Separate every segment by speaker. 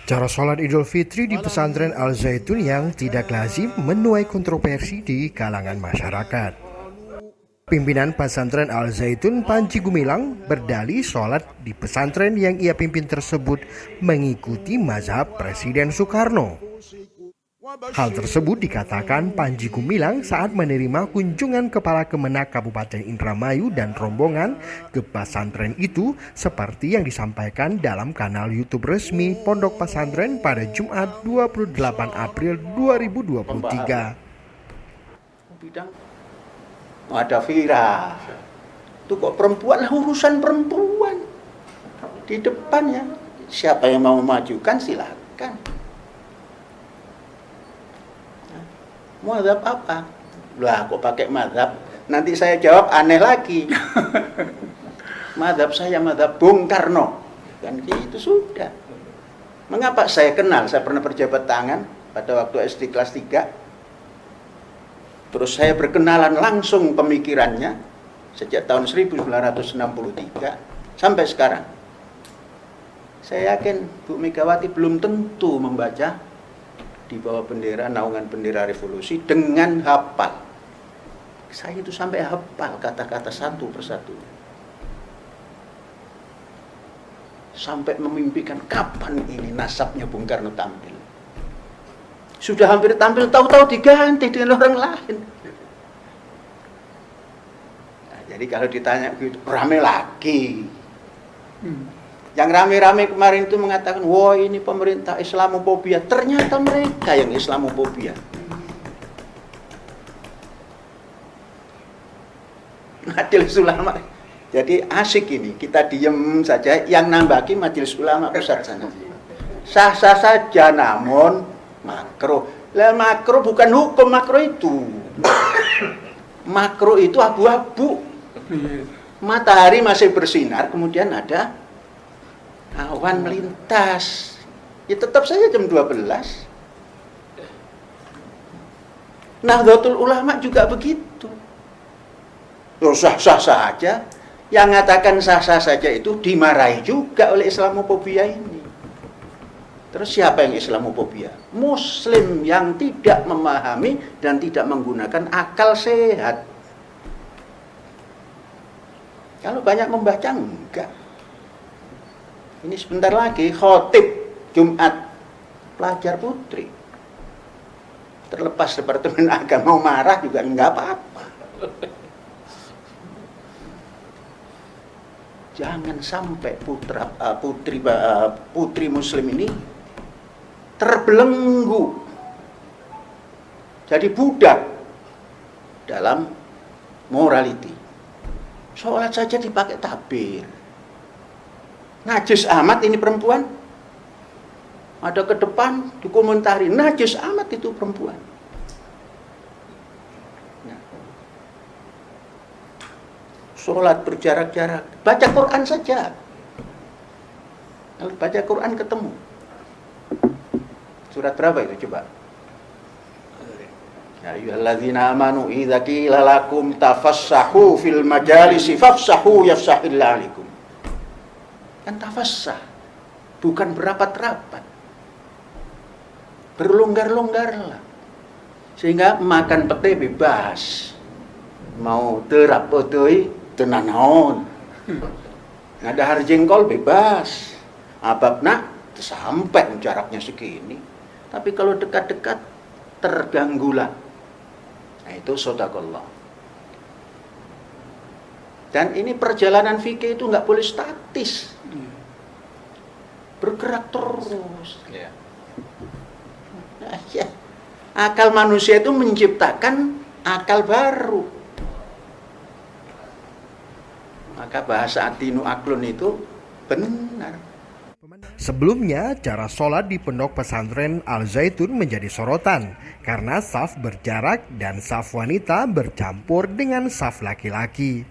Speaker 1: Cara sholat Idul Fitri di pesantren Al Zaitun yang tidak lazim menuai kontroversi di kalangan masyarakat. Pimpinan pesantren Al Zaitun Panji Gumilang berdalih sholat di pesantren yang ia pimpin tersebut mengikuti mazhab Presiden Soekarno. Hal tersebut dikatakan Panji Gumilang saat menerima kunjungan Kepala Kemenak Kabupaten Indramayu dan rombongan ke pesantren itu seperti yang disampaikan dalam kanal YouTube resmi Pondok Pesantren pada Jumat 28 April 2023.
Speaker 2: Ada Vira, itu kok perempuan, urusan perempuan di depannya. Siapa yang mau memajukan silakan. Mazhab apa? Lah kok pakai mazhab? Nanti saya jawab aneh lagi. Mazhab saya mazhab Bung Karno. Kan gitu sudah. Mengapa saya kenal? Saya pernah berjabat tangan pada waktu SD kelas 3. Terus saya berkenalan langsung pemikirannya sejak tahun 1963 sampai sekarang. Saya yakin Bu Megawati belum tentu membaca di bawah bendera, naungan bendera revolusi dengan hafal. Saya itu sampai hafal kata-kata satu persatu. Sampai memimpikan kapan ini nasabnya Bung Karno tampil. Sudah hampir tampil, tahu-tahu diganti dengan orang lain. Nah, jadi kalau ditanya begitu, rame lagi. Yang rame-rame kemarin itu mengatakan, wah ini pemerintah Islamophobia. Ternyata mereka yang Islamophobia. Majelis Ulama. Jadi asik ini, kita diem saja. Yang nambaki Majelis Ulama pusat sana. Sah-sah saja, namun makro. Lah makro bukan hukum, makro itu. Makro itu abu-abu. Matahari masih bersinar, kemudian ada awan melintas. Ya tetap saja jam 12. Nahdlatul Ulama juga begitu. Loh, sah-sah saja. Yang mengatakan sah-sah saja itu dimarahi juga oleh Islamophobia ini. Terus siapa yang Islamophobia? Muslim yang tidak memahami dan tidak menggunakan akal sehat. Kalau banyak membaca, enggak. Ini sebentar lagi khotib Jumat pelajar putri. Terlepas Departemen Agama mau marah juga enggak apa-apa. Jangan sampai putri Muslim ini terbelenggu, jadi budak dalam morality. Sholat saja dipakai tabir. Najis amat ini perempuan. Ada ke depan dikomentari, najis amat itu perempuan. Nah. Sholat berjarak-jarak, baca Quran saja. Kalau baca Quran ketemu. Surat berapa itu coba? Ya ayyuhalladzina amanu idza qila lakum tafassahu fil majalisi fafsahu yafsahillahu alaikum. Kan tafassah, bukan berapat-rapat. Berlonggar-longgarlah. Sehingga makan pete bebas. Mau terap potoi tenanaon. Ada har jengkol bebas. Ababna sampai jaraknya segini. Tapi kalau dekat-dekat terganggulah. Nah itu shadaqallah. Dan ini perjalanan fikih itu nggak boleh statis. Bergerak terus. Nah, ya. Akal manusia itu menciptakan akal baru. Maka bahasa atinu aklun itu benar.
Speaker 1: Sebelumnya, cara sholat di pondok pesantren Al Zaitun menjadi sorotan karena saf berjarak dan saf wanita bercampur dengan saf laki-laki.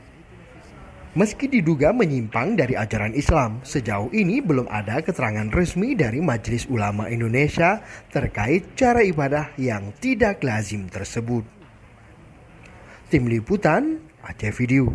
Speaker 1: Meski diduga menyimpang dari ajaran Islam, sejauh ini belum ada keterangan resmi dari Majelis Ulama Indonesia terkait cara ibadah yang tidak lazim tersebut. Tim Liputan, Aceh Video.